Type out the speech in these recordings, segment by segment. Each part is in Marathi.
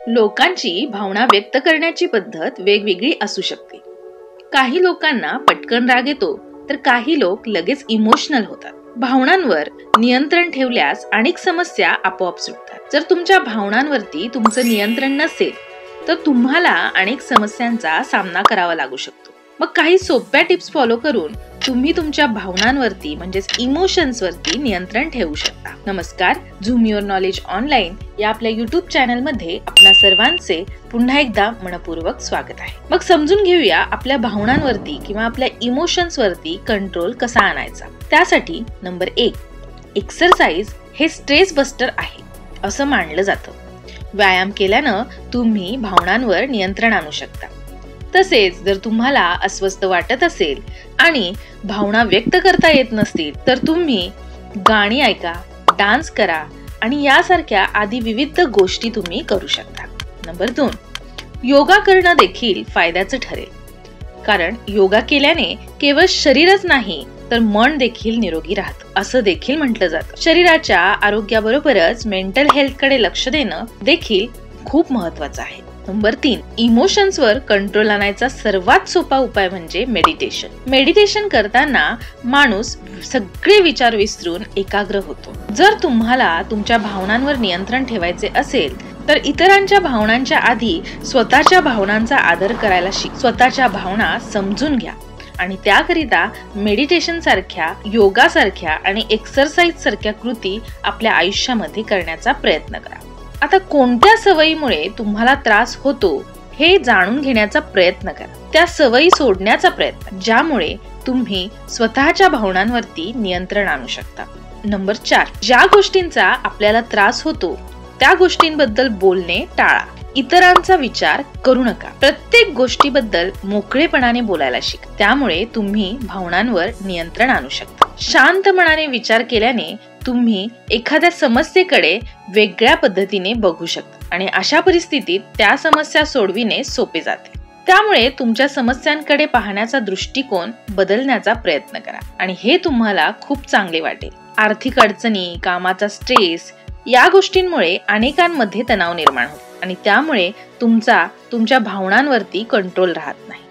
लोकांची भावना व्यक्त करण्याची पद्धत वेगवेगळी असू शकते। काही लोकांना पटकन राग येतो तर काही लोक लगेच इमोशनल होतात। भावनांवर नियंत्रण ठेवल्यास अनेक समस्या आपोआप सुटतात। जर तुमच्या भावनांवरती तुमचं नियंत्रण नसेल तर तुम्हाला अनेक समस्यांचा सामना करावा लागू शकतो। मग काही सोप्या टिप्स फॉलो करून तुम्ही तुमच्या भावनांवरती म्हणजेच इमोशन्स वरती नियंत्रण ठेवू शकता। नमस्कार, झूम युअर नॉलेज ऑनलाईन या आपल्या YouTube चॅनल मध्ये आपल्या सर्वांचे पुन्हा एकदा मनपूर्वक स्वागत आहे। मग समजून घेऊया आपल्या भावनांवरती किंवा आपल्या इमोशन्स वरती कंट्रोल कसा आणायचा। त्यासाठी नंबर 1, एक्सरसाइज हे स्ट्रेस बस्टर आहे असं मानलं जातं। व्यायाम केल्यानं तुम्ही भावनांवर नियंत्रण आणू शकता। तसेच जर तुम्हाला अस्वस्थ वाटत असेल आणि भावना व्यक्त करता येत नसतील तर तुम्ही गाणी ऐका, डान्स करा आणि यासारख्या आदी विविध गोष्टी तुम्ही करू शकता। नंबर 2, योगा करणं देखील फायद्याचं ठरेल। कारण योगा केल्याने केवळ शरीरच नाही तर मन देखील निरोगी राहतं असं देखील म्हटलं जातं। शरीराच्या आरोग्याबरोबरच मेंटल हेल्थ कडे लक्ष देणं देखील खूप महत्त्वाचं आहे। नंबर 3, इमोशन्सवर कंट्रोल आणायचा सर्वात सोपा उपाय म्हणजे मेडिटेशन। मेडिटेशन करताना माणूस सगळे विचार विसरून एकाग्र होतो। जर तुम्हाला तुमच्या भावनांवर नियंत्रण ठेवायचे असेल तर इतरांच्या भावनांच्या आधी स्वतःच्या भावनांचा आदर करायला शिका। स्वतःच्या भावना समजून घ्या आणि त्याकरिता मेडिटेशन सारख्या, योगा सारख्या आणि एक्सरसाइज सारख्या कृती आपल्या आयुष्यामध्ये करण्याचा प्रयत्न करा। आता कोणत्या सवयीमुळे तुम्हाला त्रास होतो हे जाणून घेण्याचा प्रयत्न करा। त्या सवयी सोडण्याचा प्रयत्न ज्यामुळे तुम्ही स्वतःच्या भावनांवरती नियंत्रण आणू शकता। नंबर 4, ज्या गोष्टींचा आपल्याला त्रास होतो त्या गोष्टींबद्दल बोलणे टाळा। इतरांचा विचार करू नका। प्रत्येक गोष्टीबद्दल मोकळेपणाने बोलायला शिका। त्यामुळे तुम्ही भावनांवर नियंत्रण आणू शकता। शांत मनाने विचार केल्याने तुम्ही एखाद्या समस्येकडे वेगळ्या पद्धतीने बघू शकता आणि अशा परिस्थितीत त्या समस्या सोडविणे सोपे जाते। त्यामुळे तुमच्या समस्यांकडे पाहण्याचा दृष्टिकोन बदलण्याचा प्रयत्न करा आणि हे तुम्हाला खूप चांगले वाटेल। आर्थिक अडचणी, कामाचा स्ट्रेस या गोष्टींमुळे अनेकांमध्ये तणाव निर्माण होतो आणि त्यामुळे तुमच्या भावनांवरती कंट्रोल राहत नाही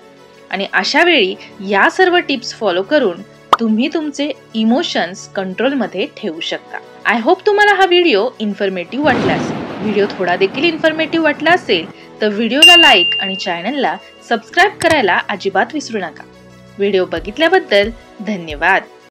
आणि अशा वेळी या सर्व टिप्स फॉलो करून तुम्ही तुमचे इमोशन्स कंट्रोल मध्ये ठेवू शकता। आय होप तुम्हाला हा व्हिडिओ इन्फॉर्मेटिव्ह वाटला असेल। व्हिडिओ थोडा देखील इन्फॉर्मेटिव्ह वाटला असेल तर व्हिडिओला लाईक आणि चॅनलला सबस्क्राईब करायला अजिबात विसरू नका। व्हिडिओ बघितल्याबद्दल धन्यवाद।